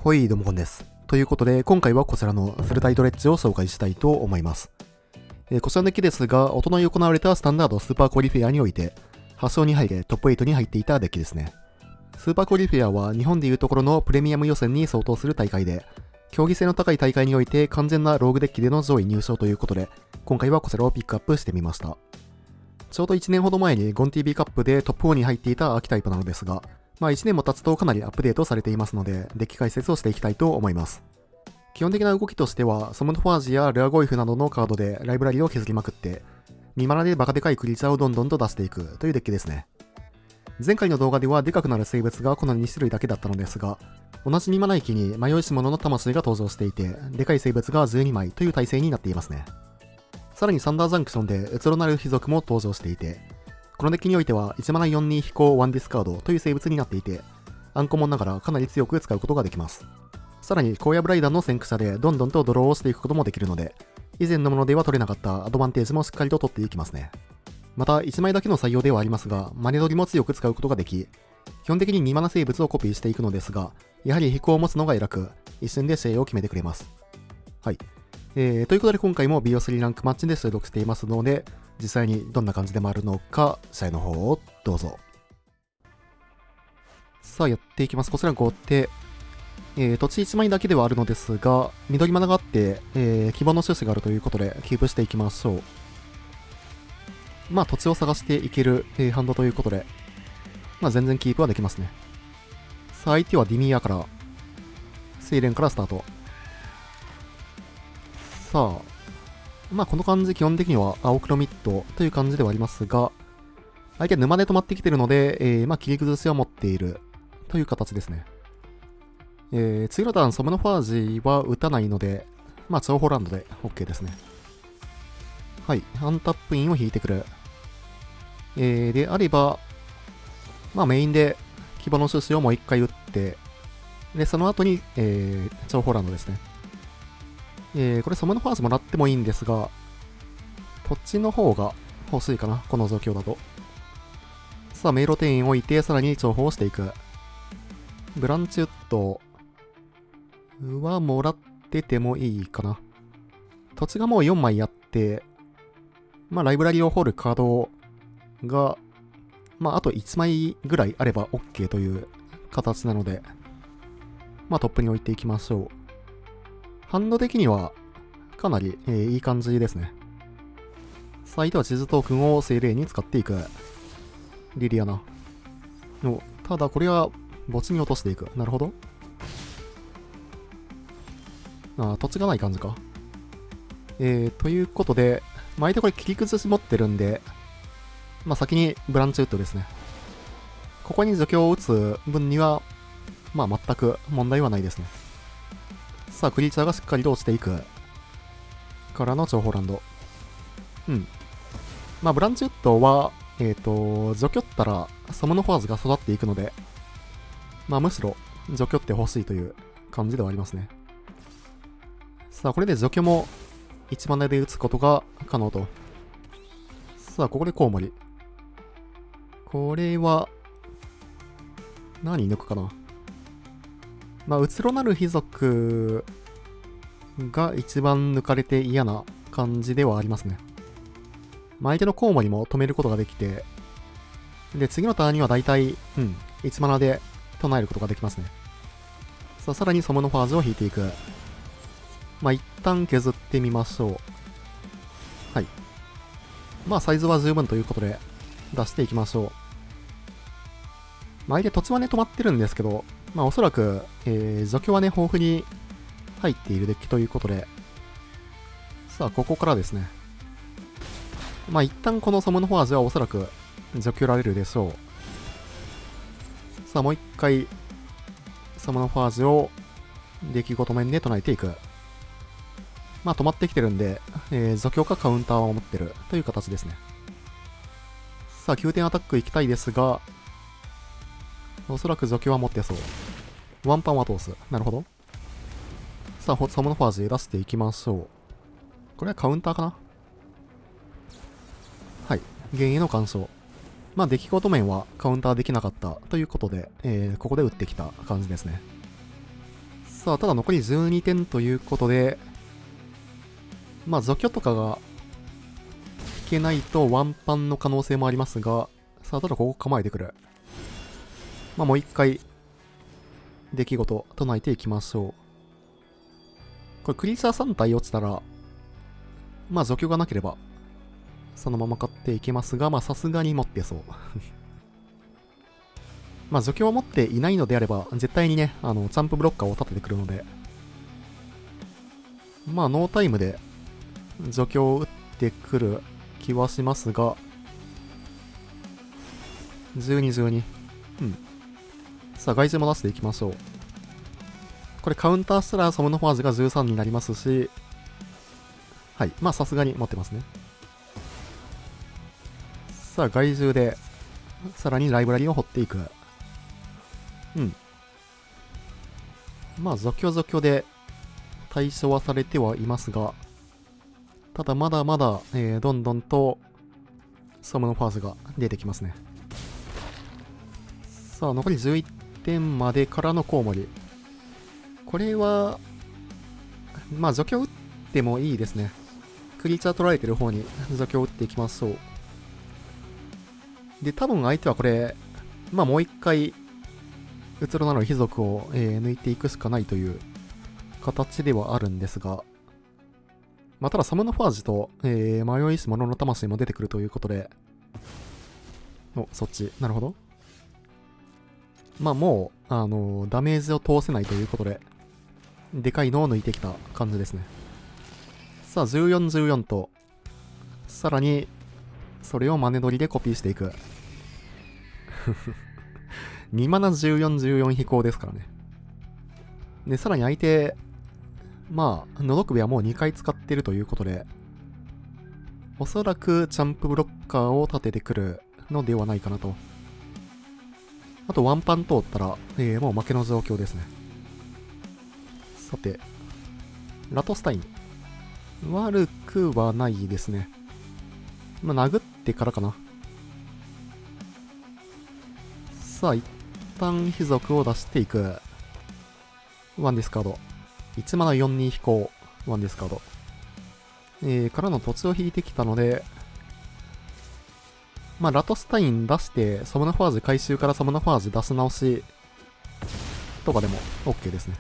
ほい、どうもこんです。ということで、今回はこちらのフルタイドレッジを紹介したいと思います。こちらのデッキですが、おととい行われたスタンダードスーパークオリフィアにおいて、8勝2敗でトップ8に入っていたデッキですね。スーパークオリフィアは日本でいうところのプレミアム予選に相当する大会で、競技性の高い大会において完全なローグデッキでの上位入賞ということで、今回はこちらをピックアップしてみました。ちょうど1年ほど前にゴン TV カップでトップ4に入っていた秋タイプなのですが、1年も経つとかなりアップデートされていますので、デッキ解説をしていきたいと思います。基本的な動きとしては、サムドファージやルアゴイフなどのカードでライブラリを削りまくって、2マナでバカでかいクリーチャーをどんどんと出していくというデッキですね。前回の動画ではでかくなる生物がこの2種類だけだったのですが、同じ2マナ域に迷いし者の魂が登場していて、でかい生物が12枚という体制になっていますね。さらにサンダージャンクションでうつろなる貴族も登場していて、このデッキにおいては1マナ42飛行1ディスカードという生物になっていて、アンコモンながらかなり強く使うことができます。さらに荒野ブライダーの先駆者でどんどんとドローをしていくこともできるので、以前のものでは取れなかったアドバンテージもしっかりと取っていきますね。また1枚だけの採用ではありますが、マネ取りも強く使うことができ、基本的に2マナ生物をコピーしていくのですが、やはり飛行を持つのが偉く、一瞬で試合を決めてくれます。はい。ということで今回も BO3 ランクマッチで収録していますので、実際にどんな感じで回るのか、試合の方をどうぞ。さあやっていきます。こちら後手。土地1枚だけではあるのですが、緑マナがあって、希望の種子があるということで、キープしていきましょう。土地を探していける、ハンドということで、全然キープはできますね。さあ、相手はディミアから、セイレンからスタート。さあ、この感じ、基本的には青黒ミッドという感じではありますが、相手は沼で止まってきてるので、切り崩しは持っているという形ですね。次のターン、ソムノファージは打たないので、超ホランドで OK ですね。はい、アンタップインを引いてくる。であれば、メインで希望の種子をもう一回打って、で、その後に、超ホランドですね。これソムノファージもらってもいいんですが、土地の方が欲しいかな、この状況だと。さあ、迷路転移を置いて、さらに重宝していく。ブランチウッドはもらっててもいいかな。土地がもう4枚あって、ライブラリを掘るカードが、あと1枚ぐらいあれば OK という形なので、トップに置いていきましょう。ハンド的には、かなり、いい感じですね。さあ、相手は地図トークンを精霊に使っていく。リリアナ。ただ、これは、墓地に落としていく。なるほど。土地がない感じか。ということで、相手これ切り崩し持ってるんで、先にブランチウッドですね。ここに除去を打つ分には、全く問題はないですね。さあ、クリーチャーがしっかりと落ちていく。からの超ホランド。ブランチウッドは、除去ったらサムノファーズが育っていくので、むしろ除去って欲しいという感じではありますね。さあ、これで除去も1マナで打つことが可能と。さあ、ここでコウモリ。これは、何抜くかな。うつろなる貴族が一番抜かれて嫌な感じではありますね。相手のコウモリも止めることができて、で、次のターンには大体、1マナで唱えることができますね。さあ、さらにソムノファージを引いていく。一旦削ってみましょう。はい。サイズは十分ということで、出していきましょう。相手土地はね、止まってるんですけど、おそらく、除去はね、豊富に入っているデッキということで、さあ、ここからですね。一旦このソムノファージはおそらく除去られるでしょう。さあ、もう一回、ソムノファージを出来事面で唱えていく。止まってきてるんで、除去かカウンターを持ってるという形ですね。さあ、9点アタックいきたいですが、おそらく除去は持ってそう。ワンパンは通す。なるほど。さあ、ソムノファージ出していきましょう。これはカウンターかな。はい。原因の干渉。出来事面はカウンターできなかったということで、ここで打ってきた感じですね。さあ、ただ残り12点ということで、まあ、除去とかがいけないとワンパンの可能性もありますが、さあ、ただここ構えてくる。まあ、もう一回、出来事唱えていきましょう。これ、クリーチャー3体落ちたら、まあ、除去がなければ、そのまま買っていけますが、まあ、さすがに持ってそう。まあ、除去を持っていないのであれば、絶対にね、チャンプブロッカーを立ててくるので、まあ、ノータイムで除去を打ってくる気はしますが、12、12。うん。さあ、外獣も出していきましょう。これカウンターしたらソムノファージュが13になりますし、はい。まあ、さすがに持ってますね。さあ、外獣で、さらにライブラリを掘っていく。うん。まあ、除去で対処はされてはいますが、ただまだまだ、どんどんとソムノファーズが出てきますね。さあ、残り11点までからのコウモリ。これは、まあ、除去打ってもいいですね。クリーチャー取られてる方に除去打っていきましょう。で、多分相手はこれ、まあもう一回、うつろなる貴族を、抜いていくしかないという形ではあるんですが、まあただサムノファージと、迷いし者の魂も出てくるということで、お、そっち、なるほど。まあもう、ダメージを通せないということで、でかいのを抜いてきた感じですね。さあ、14、14と、さらに、それをマネ取りでコピーしていく。2マナ14、14飛行ですからね。で、さらに相手、まあ、のどくべはもう2回使ってるということで、おそらくチャンプブロッカーを立ててくるのではないかなと。あとワンパン通ったら、もう負けの状況ですね。さて、ラトスタイン。悪くはないですね。まあ、殴ってからかな。さあ、一旦貴族を出していく。ワンディスカード。1マナ42飛行。ワンディスカード。からの土地を引いてきたので、まあ、ラトスタイン出して、ソムナファージ回収からソムナファージ出し直しとかでも OK ですね。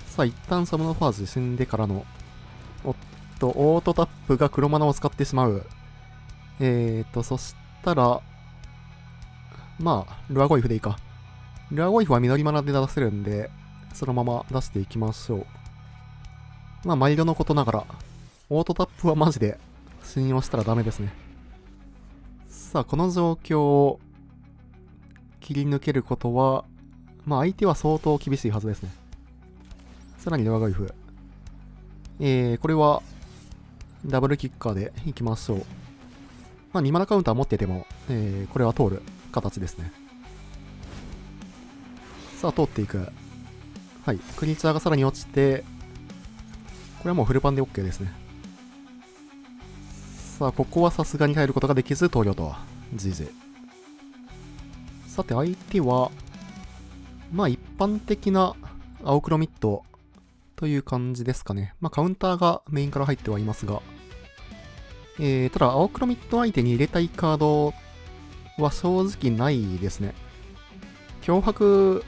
さあ、一旦ソムナファージ死んでからの、おっと、オートタップが黒マナを使ってしまう。そしたら、まあ、ルアゴイフでいいか。ルアゴイフは緑マナで出せるんで、そのまま出していきましょう。まあ、毎度のことながら、オートタップはマジで信用したらダメですね。さあ、この状況を切り抜けることは、まあ、相手は相当厳しいはずですね。さらにルアゴイフ。これは、ダブルキッカーでいきましょう。まあ、2マナカウンター持ってても、これは通る形ですね。さあ、通っていく。はい。クリーチャーがさらに落ちて、これはもうフルパンで OK ですね。さあ、ここはさすがに耐えることができず、投了とは。GG。さて、相手は、まあ、一般的な青黒ミッドという感じですかね。まあ、カウンターがメインから入ってはいますが、ただ、青黒ミッド相手に入れたいカードは正直ないですね。脅迫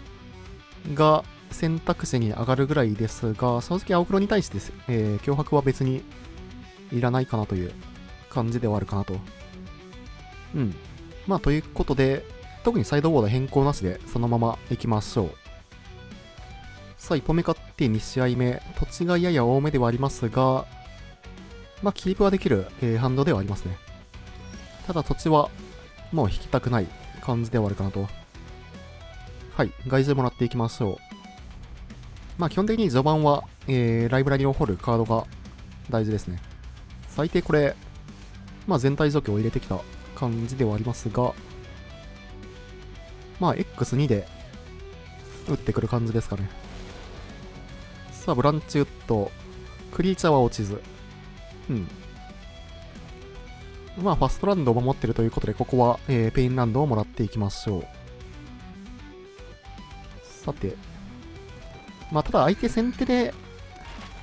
が選択肢に上がるぐらいですが、正直青黒に対して、脅迫は別にいらないかなという感じではあるかなと。うん。まあ、ということで、特にサイドボード変更なしでそのまま行きましょう。さあ、一歩目勝って2試合目。土地がやや多めではありますが、まあ、キープはできる、ハンドではありますね。ただ土地はもう引きたくない感じではあるかなと。はい、外獣もらっていきましょう。まあ基本的に序盤は、ライブラリを掘るカードが大事ですね。最低これ、まあ全体除去を入れてきた感じではありますが、まあ X2 で打ってくる感じですかね。さあ、ブランチウッド、クリーチャーは落ちず。うん。まあ、ファストランドを守ってるということで、ここは、ペインランドをもらっていきましょう。さて、まあ、ただ相手先手で、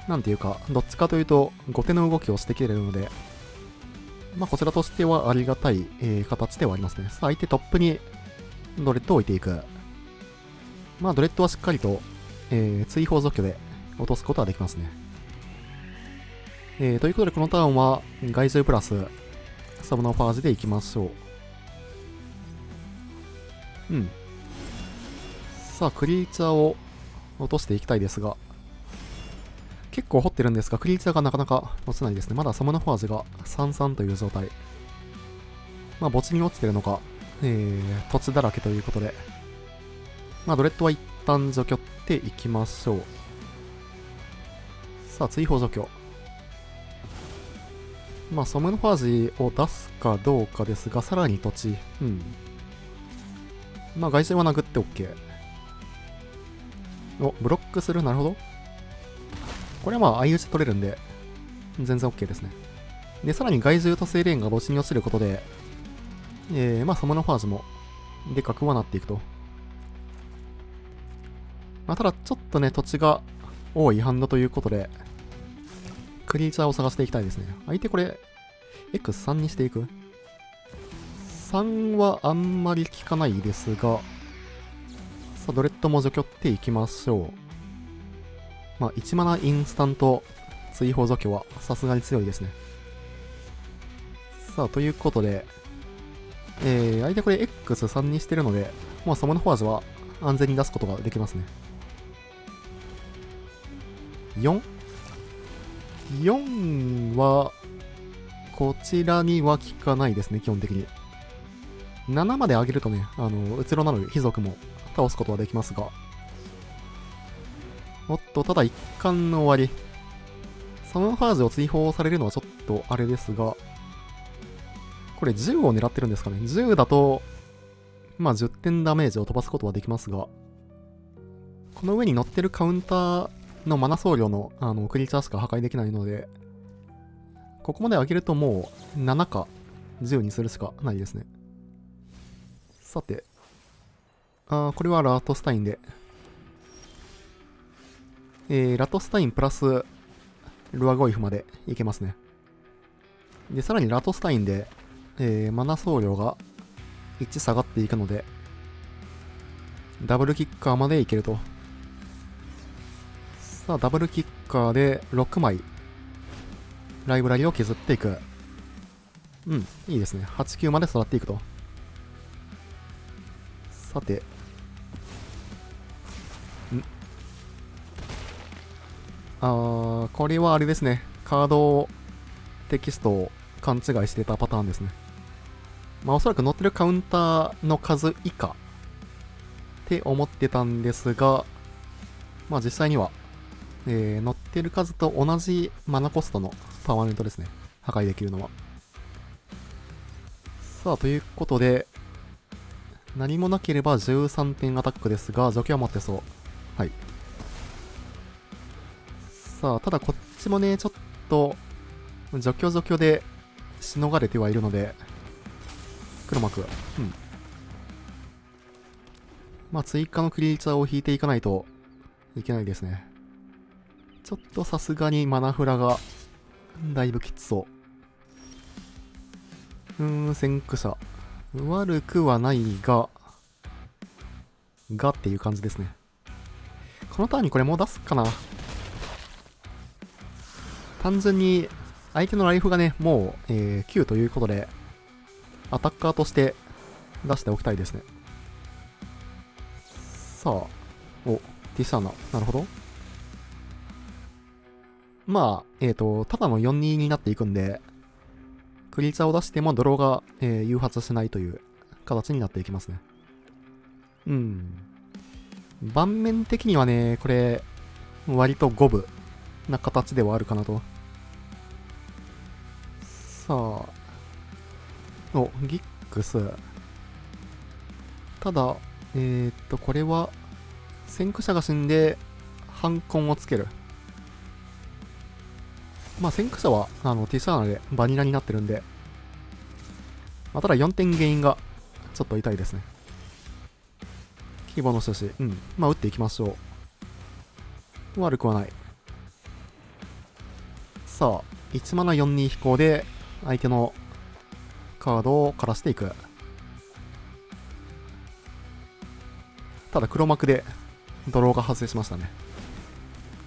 なんていうか、どっちかというと、後手の動きをしてきてるので、まあ、こちらとしてはありがたい、形ではありますね。さあ、相手トップにドレッドを置いていく。まあ、ドレッドはしっかりと、追放除去で落とすことはできますね。ということで、このターンは、害獣プラス、サブノファージでいきましょう。うん。さあ、クリーチャーを落としていきたいですが、結構掘ってるんですが、クリーチャーがなかなか落ちないですね。まだサムノファージが3-3という状態。まあ、墓地に落ちてるのか、土地だらけということで、まあ、ドレッドは一旦除去っていきましょう。さあ、追放除去。まあ、サムノファージを出すかどうかですが、さらに土地。うん。まあ、外人は殴って OK。お、ブロックする。なるほど。これはまあ、相打ち取れるんで、全然 OK ですね。で、さらに害獣とセイレーンが墓地に落ちることで、まあ、サムノファージも、でかくはなっていくと。まあ、ただ、ちょっとね、土地が多いハンドということで、クリーチャーを探していきたいですね。相手これ、X3 にしていく ?3 はあんまり効かないですが、さあ、ドレッドも除去っていきましょう。まあ、1マナインスタント追放除去はさすがに強いですね。さあ、ということで、相手これ X3 にしてるので、まあ、サムノファージは安全に出すことができますね。4?4 は、こちらには効かないですね、基本的に。7まで上げるとね、うつろなる貴族も倒すことはできますが。おっと、ただ一貫の終わり。サムノファージを追放されるのはちょっとあれですが、これ10を狙ってるんですかね。10だと、まあ10点ダメージを飛ばすことはできますが、この上に乗ってるカウンターのマナ僧侶のクリーチャーしか破壊できないので、ここまで上げるともう7か10にするしかないですね。さて、これはラトスタインで、ラトスタインプラスルアゴイフまでいけますね。で、さらにラトスタインで、マナ僧侶が1下がっていくので、ダブルキッカーまでいけると。さあ、ダブルキッカーで6枚、ライブラリを削っていく。うん、いいですね。8、9まで育っていくと。さて、これはあれですね。カードテキストを勘違いしてたパターンですね。まあ、おそらく載ってるカウンターの数以下って思ってたんですが、まあ実際には、載ってる数と同じマナコストのパーマネントですね。破壊できるのは。さあ、ということで、何もなければ13点アタックですが、除去は持ってそう。はい。さあ、ただこっちもね、ちょっと、除去でしのがれてはいるので、黒幕。うん。まあ、追加のクリーチャーを引いていかないといけないですね。ちょっとさすがにマナフラが、だいぶきつそう。先駆者。悪くはないがっていう感じですね。このターンにこれもう出すかな。単純に、相手のライフがね、もう、9ということで、アタッカーとして出しておきたいですね。さあ、お、ティシャーナ。なるほど。まあ、ただの4-2になっていくんで、クリーチャーを出してもドローが、誘発しないという形になっていきますね。うん。盤面的にはね、これ、割と五分な形ではあるかなと。さあ、お、ギックス。ただ、これは、先駆者が死んで、反魂をつける。まあ、先駆者は、ティシャーナでバニラになってるんで、まあ、ただ4点原因が、ちょっと痛いですね。希望の印。うん。まあ、打っていきましょ悪くはない。さあ、1マナ4-2飛行で相手のカードを枯らしていく。ただ黒幕でドローが発生しましたね。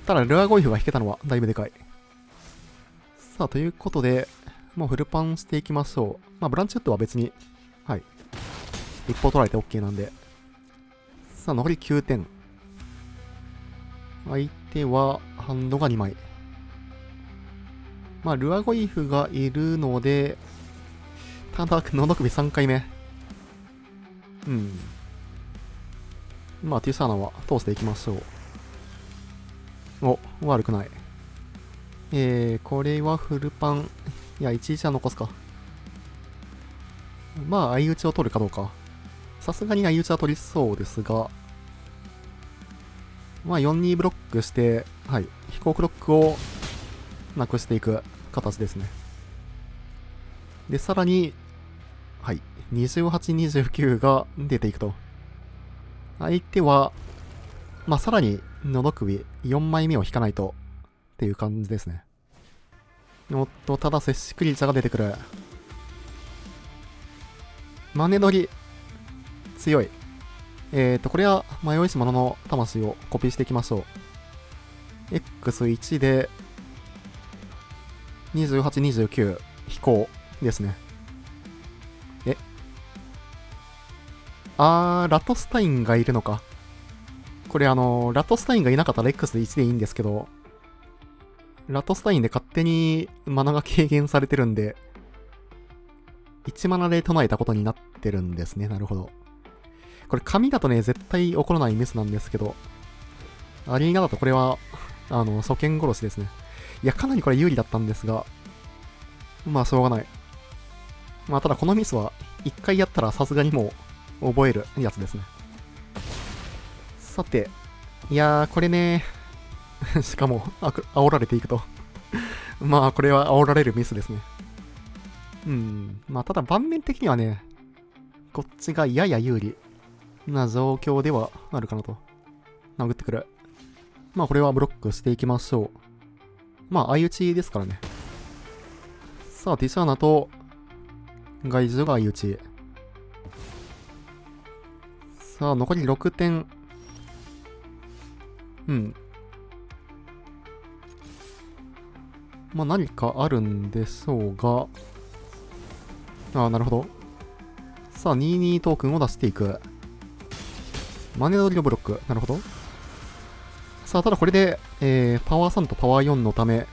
ただルアーゴイフが引けたのはだいぶでかい。さあ、ということで、もうフルパンしていきましょう。まあ、ブランチウッドは別に、はい。一方取られて OK なんで。さあ、残り9点。相手はハンドが2枚。まあ、ルアゴイフがいるので、ただ、のど首3回目。うん。まあ、ティサーナは通していきましょう。お、悪くない。これはフルパン。いや、11は残すか。まあ、相打ちを取るかどうか。さすがに相打ちは取りそうですが、まあ、4-2ブロックして、はい、飛行クロックをなくしていく形ですね。で、さらに、はい、28、29が出ていくと。相手は、まあ、さらに、のど首4枚目を引かないと、っていう感じですね。おっと、ただ、接しクリーチャーが出てくる。マネ取り、強い。これは、迷いし者の魂をコピーしていきましょう。X1 で、28、29、飛行ですね。ラトスタインがいるのか。これラトスタインがいなかったら X で1でいいんですけど、ラトスタインで勝手にマナが軽減されてるんで、1マナで唱えたことになってるんですね。なるほど。これ紙だとね、絶対起こらないミスなんですけど、アリーナだとこれは、初見殺しですね。いや、かなりこれ有利だったんですが、まあ、しょうがない。まあ、ただこのミスは、1回やったらさすがにもう、覚えるやつですね。さて、いやー、これね、しかも、煽られていくと。まあ、これは煽られるミスですね。まあ、ただ盤面的にはね、こっちがやや有利な状況ではあるかなと。殴ってくる。まあ、これはブロックしていきましょう。まあ、相打ちですからね。さあ、ティシャーナと、外獣が相打ち。さあ、残り6点。まあ、何かあるんでしょうが。なるほど。さあ、22トークンを出していく。マネドリのブロック。なるほど。さあ、ただこれで、パワー3とパワー4のため、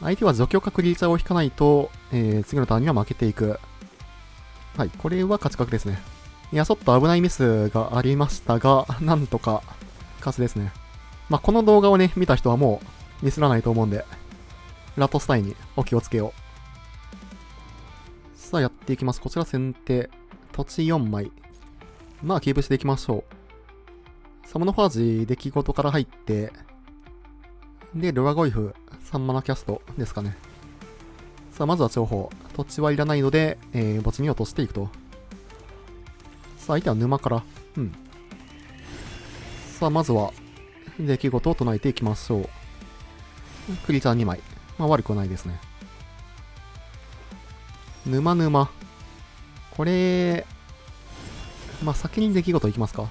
相手は除去かクリーチャーを引かないと、次のターンには負けていく。はい、これは勝ち確ですね。いや、ちょっと危ないミスがありましたが、なんとか、勝ちですね。まあ、この動画をね、見た人はもうミスらないと思うんで、ラトスタインにお気をつけよう。さあ、やっていきます。こちら先手。土地4枚。まあ、キープしていきましょう。サモノファージ出来事から入って、で、ルアゴイフ、3マナキャストですかね。さあ、まずは重宝。土地はいらないので、墓地に落としていくと。さあ、相手は沼から。さあ、まずは、出来事を唱えていきましょう。クリーチャー2枚。まあ、悪くはないですね。沼。これ、まあ、先に出来事いきますか。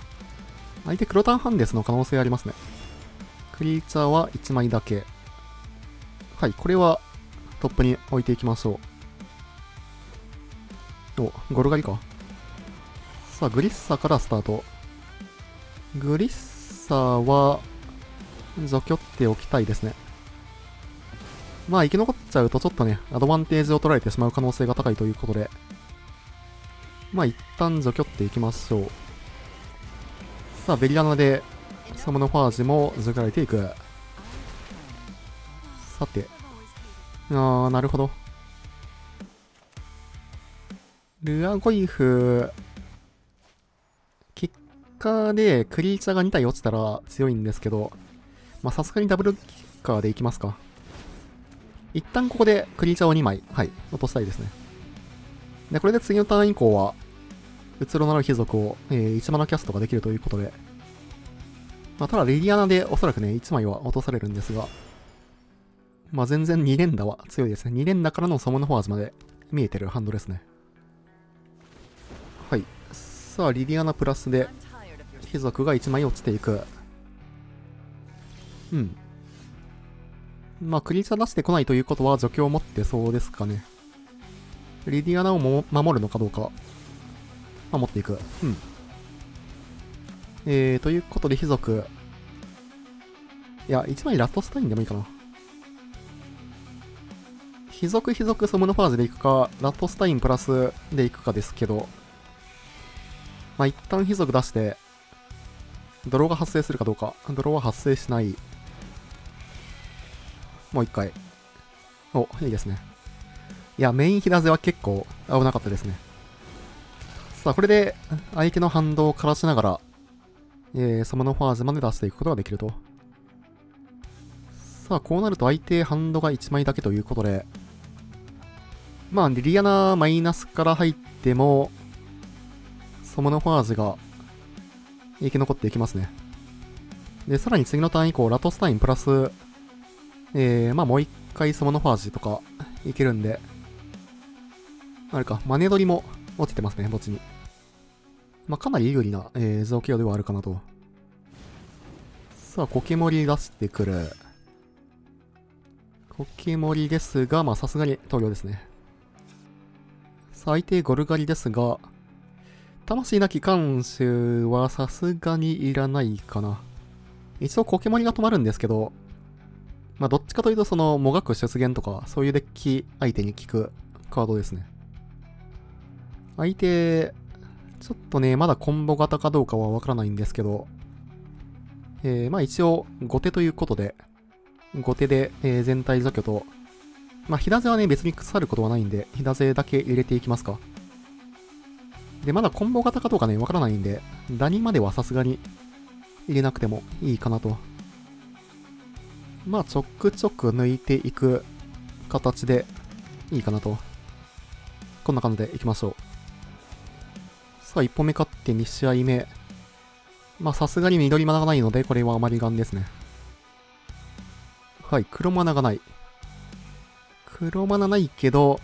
相手黒タンハンデスの可能性ありますね。クリーチャーは1枚だけ。はい、これはトップに置いていきましょう。お、ゴルガリか。さあ、グリッサからスタート。グリッサは、除去っておきたいですね。まあ、生き残っちゃうとちょっとね、アドバンテージを取られてしまう可能性が高いということで、まあ、一旦除去っていきましょう。さあ、ベリアナで、サムのファージも除けられていく。さて。なるほど。ルアゴイフ、キッカーでクリーチャーが2体落ちたら強いんですけど、まあさすがにダブルキッカーでいきますか。一旦ここでクリーチャーを2枚、はい、落としたいですね。で、これで次のターン以降は、うつろなる貴族を、1マナキャストができるということで、まあ、ただリディアナでおそらくね、1枚は落とされるんですが、まあ、全然2連打は強いですね。2連打からのサモンフォワーズまで見えてるハンドですね。はい。さあ、リディアナプラスで、貴族が1枚落ちていく。うん。まあ、クリーチャー出してこないということは除去を持ってそうですかね。リディアナをも守るのかどうか。守っていく。うん。ということで、貴族。いや、1枚ラトスタインでもいいかな。貴族ソムノファーズでいくか、ラトスタインプラスでいくかですけど、まあ、一旦貴族出して、ドローが発生するかどうか。ドローは発生しない。もう一回。お、いいですね。いや、メインヒラゼは結構危なかったですね。さあ、これで相手の反動を枯らしながら、サムノファーズまで出していくことができると。さあ、こうなると相手ハンドが1枚だけということで、まあ、リリアナマイナスから入っても、サムノファーズが生き残っていきますね。で、さらに次のターン以降、ラトスタインプラス、まあもう一回サムノファーズとかいけるんで、あれか、マネドリも落ちてますね、墓地に。まあかなり有利な、状況ではあるかなと。さあ、コケモリ出してくる。コケモリですが、まあさすがに投了ですね。さあ、相手ゴルガリですが、魂なき監修はさすがにいらないかな。一応コケモリが止まるんですけど、まあどっちかというとそのもがく出現とかそういうデッキ相手に効くカードですね。相手、ちょっとね、まだコンボ型かどうかはわからないんですけど、まあ一応後手ということで、後手で、全体除去と、まあヒダゼはね別に腐ることはないんで、ヒダゼだけ入れていきますか。で、まだコンボ型かどうかね、わからないんで、ダニまではさすがに入れなくてもいいかなと。まあ、ちょくちょく抜いていく形でいいかなと。こんな感じでいきましょう。さあ、1本目勝って2試合目。まあ、さすがに緑マナがないので、これはあまりガンですね。はい、黒マナがない。黒マナないけど、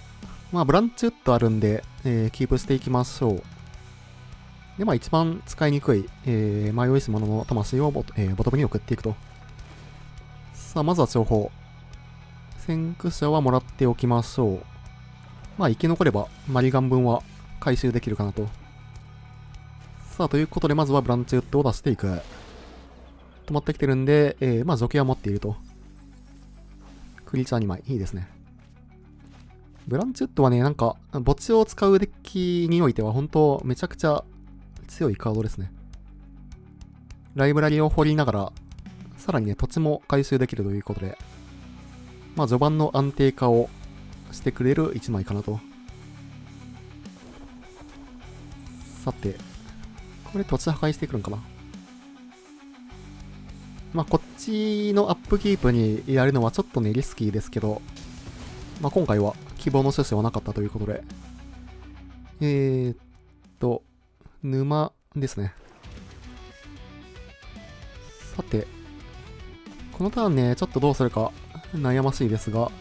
まあ、ブランチウッドあるんで、キープしていきましょう。で、まあ、一番使いにくい、迷いし者の魂をボトムに送っていくと。さあ、まずは情報。先駆者はもらっておきましょう。まあ、生き残れば、マリガン分は回収できるかなと。さあ、ということで、まずはブランチウッドを出していく。止まってきてるんで、まあ、除去は持っていると。クリーチャー2枚。いいですね。ブランチウッドはね、なんか、墓地を使うデッキにおいては、本当めちゃくちゃ強いカードですね。ライブラリを掘りながら、さらにね、土地も回収できるということで、まあ、序盤の安定化をしてくれる1枚かなと。さて、これ土地破壊してくるんかな。まあ、こっちのアップキープにやるのはちょっとね、リスキーですけど、まあ、今回は希望の趣旨はなかったということで、沼ですね。さて、このターンね、ちょっとどうするか悩ましいですが、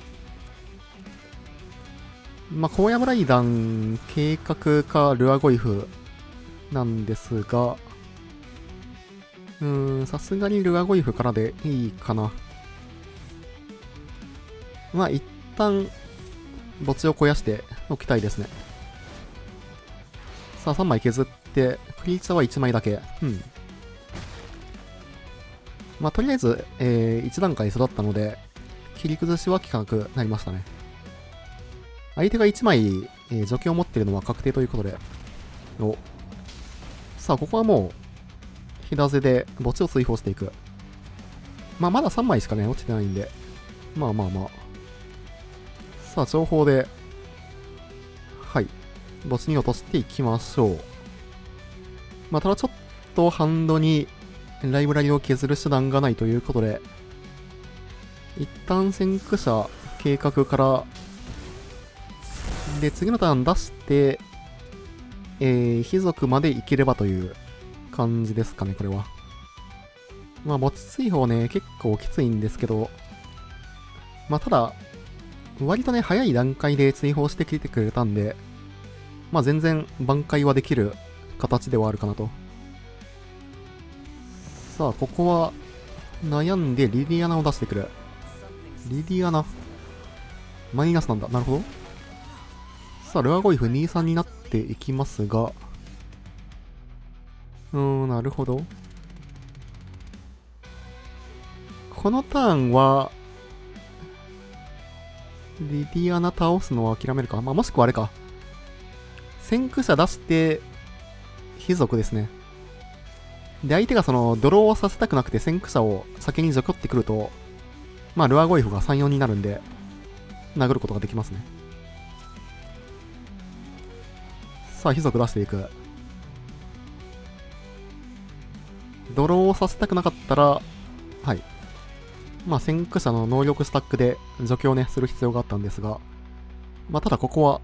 まあ、荒野村イダン計画かルアゴイフなんですが、さすがにルアゴイフからでいいかな。まあ、一旦、墓地を肥やしておきたいですね。さあ、3枚削って、クリーチャーは1枚だけ。まあ、とりあえず、1段階育ったので、切り崩しは効かなくなりましたね。相手が1枚、除去を持っているのは確定ということで。さあ、ここはもう、ヒダゼで墓地を追放していく。まあ、まだ3枚しかね、落ちてないんで。まあまあまあ。さあ、情報で、はい。墓地に落としていきましょう。まあ、ただちょっとハンドにライブラリを削る手段がないということで、一旦先駆者計画から、で、次のターン出して、貴族まで行ければという感じですかね、これは。まあ、持ち追放ね、結構きついんですけど、まあ、ただ、割とね、早い段階で追放してきてくれたんで、まあ、全然挽回はできる形ではあるかなと。さあ、ここは、悩んでリディアナを出してくる。リディアナ。マイナスなんだ。なるほど。さあ、ルアゴイフ2-3になっていきますが、なるほど。このターンは、リディアナ倒すのは諦めるか。まあ、もしくはあれか。先駆者出して、貴族ですね。で、相手がその、ドローをさせたくなくて先駆者を先に除去ってくると、まあ、ルアゴイフが3-4になるんで、殴ることができますね。さあ、貴族出していく。ドローをさせたくなかったら、はい。まあ、先駆者の能力スタックで除去をね、する必要があったんですが、まあ、ただここは、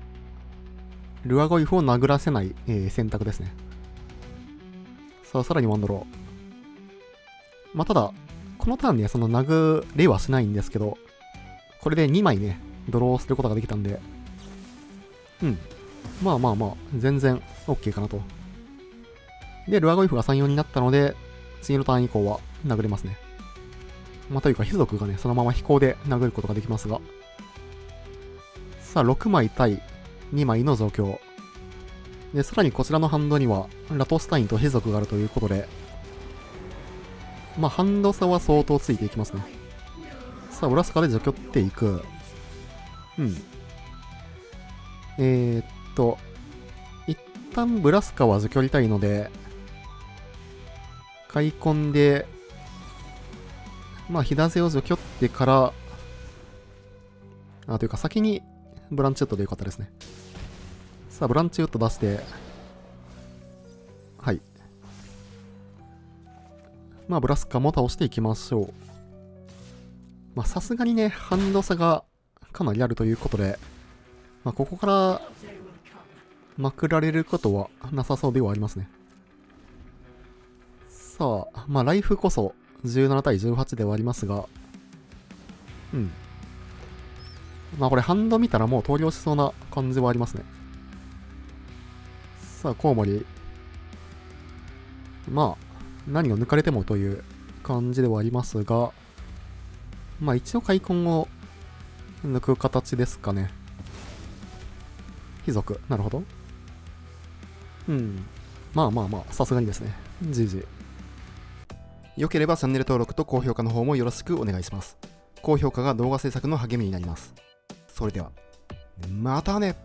ルアゴイフを殴らせない、選択ですね。さあ、さらにワンドロー。まあ、ただ、このターンね、その殴れはしないんですけど、これで2枚ね、ドローすることができたんで、まあまあまあ、全然 OK かなと。で、ルアゴイフが3-4になったので、次のターン以降は殴れますね。まあ、というか、貴族がね、そのまま飛行で殴ることができますが。さあ、6枚対2枚の状況。で、さらにこちらのハンドには、ラトスタインと貴族があるということで、まあ、ハンド差は相当ついていきますね。さあ、ブラスカで除去っていく。一旦ブラスカは除去りたいので、開墾で、まあ、火種を除去ってから、というか先にブランチウッドでよかったですね。さあ、ブランチウッド出して、はい。まあ、ブラスカも倒していきましょう。まあ、さすがにね、ハンド差がかなりあるということで、まあ、ここからまくられることはなさそうではありますね。さあ、まあ、ライフこそ17対18ではありますが、まあ、これハンド見たらもう投了しそうな感じはありますね。さあ、コウモリ。まあ、何が抜かれてもという感じではありますが、まあ一応開墾を抜く形ですかね。貴族。なるほど。まあまあまあ、さすがにですね。GG。良ければチャンネル登録と高評価の方もよろしくお願いします。高評価が動画制作の励みになります。それでは、またね。